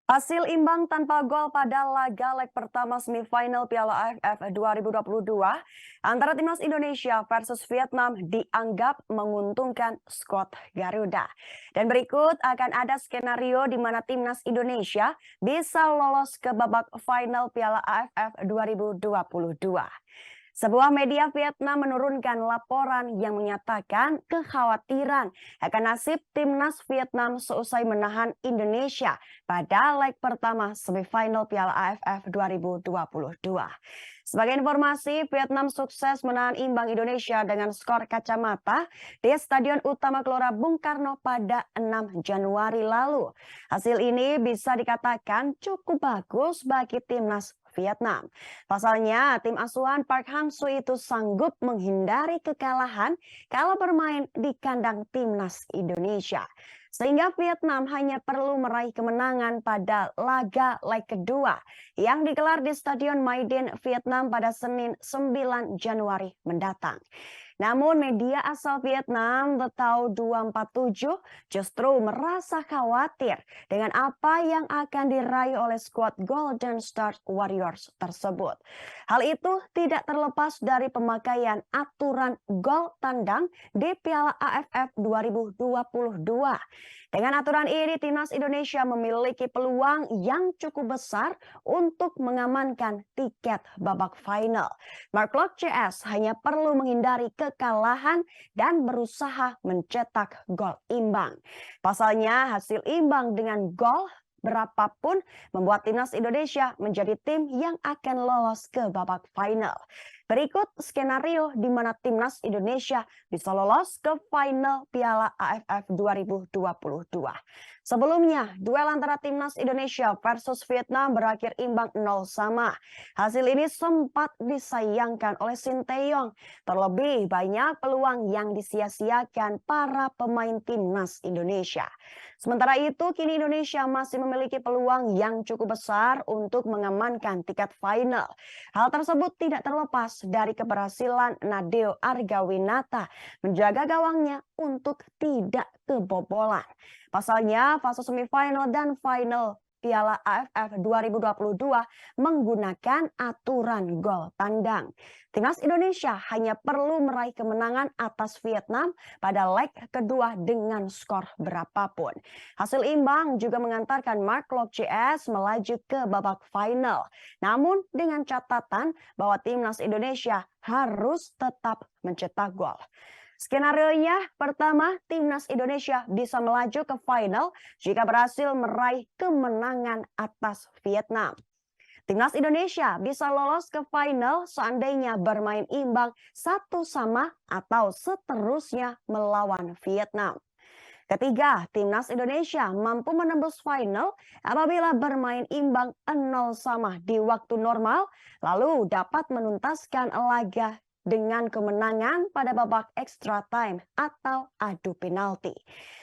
Hasil imbang tanpa gol pada laga leg pertama semifinal Piala AFF 2022 antara timnas Indonesia versus Vietnam dianggap menguntungkan skuad Garuda. Dan berikut akan ada skenario di mana timnas Indonesia bisa lolos ke babak final Piala AFF 2022. Sebuah media Vietnam menurunkan laporan yang menyatakan kekhawatiran akan nasib timnas Vietnam seusai menahan Indonesia pada leg pertama semifinal Piala AFF 2022. Sebagai informasi, Vietnam sukses menahan imbang Indonesia dengan skor kacamata di Stadion Utama Gelora Bung Karno pada 6 Januari lalu. Hasil ini bisa dikatakan cukup bagus bagi timnas Vietnam. Pasalnya, tim asuhan Park Hang-seo itu sanggup menghindari kekalahan kalau bermain di kandang timnas Indonesia. Sehingga Vietnam hanya perlu meraih kemenangan pada laga leg kedua yang digelar di Stadion My Dinh, Vietnam pada Senin 9 Januari mendatang. Namun media asal Vietnam The Tau 247 justru merasa khawatir dengan apa yang akan diraih oleh skuad Golden Star Warriors tersebut. Hal itu tidak terlepas dari pemakaian aturan gol tandang di Piala AFF 2022. Dengan aturan ini, timnas Indonesia memiliki peluang yang cukup besar untuk mengamankan tiket babak final. Mark Locke CS hanya perlu menghindari kekalahan dan berusaha mencetak gol imbang. Pasalnya, hasil imbang dengan gol berapapun membuat timnas Indonesia menjadi tim yang akan lolos ke babak final. Berikut skenario di mana timnas Indonesia bisa lolos ke final Piala AFF 2022. Sebelumnya, duel antara timnas Indonesia versus Vietnam berakhir imbang 0-0. Hasil ini sempat disayangkan oleh Sinteyong. Terlebih banyak peluang yang disia-siakan para pemain timnas Indonesia. Sementara itu, kini Indonesia masih memiliki peluang yang cukup besar untuk mengamankan tiket final. Hal tersebut tidak terlepas dari keberhasilan Nadeo Argawinata menjaga gawangnya untuk tidak kebobolan. Pasalnya, fase semifinal dan final Piala AFF 2022 menggunakan aturan gol tandang. Timnas Indonesia hanya perlu meraih kemenangan atas Vietnam pada leg kedua dengan skor berapapun. Hasil imbang juga mengantarkan Mark Locke CS melaju ke babak final. Namun dengan catatan bahwa timnas Indonesia harus tetap mencetak gol. Skenarionya, pertama, timnas Indonesia bisa melaju ke final jika berhasil meraih kemenangan atas Vietnam. Timnas Indonesia bisa lolos ke final seandainya bermain imbang 1-1 atau seterusnya melawan Vietnam. Ketiga, timnas Indonesia mampu menembus final apabila bermain imbang 0-0 di waktu normal, lalu dapat menuntaskan laga dengan kemenangan pada babak extra time atau adu penalti.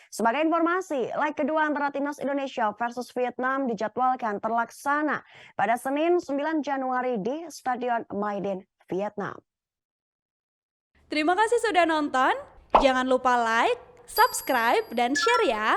Sebagai informasi, leg kedua antara timnas Indonesia versus Vietnam dijadwalkan terlaksana pada Senin 9 Januari di Stadion My Dinh, Vietnam. Terima kasih sudah nonton. Jangan lupa like, subscribe, dan share ya.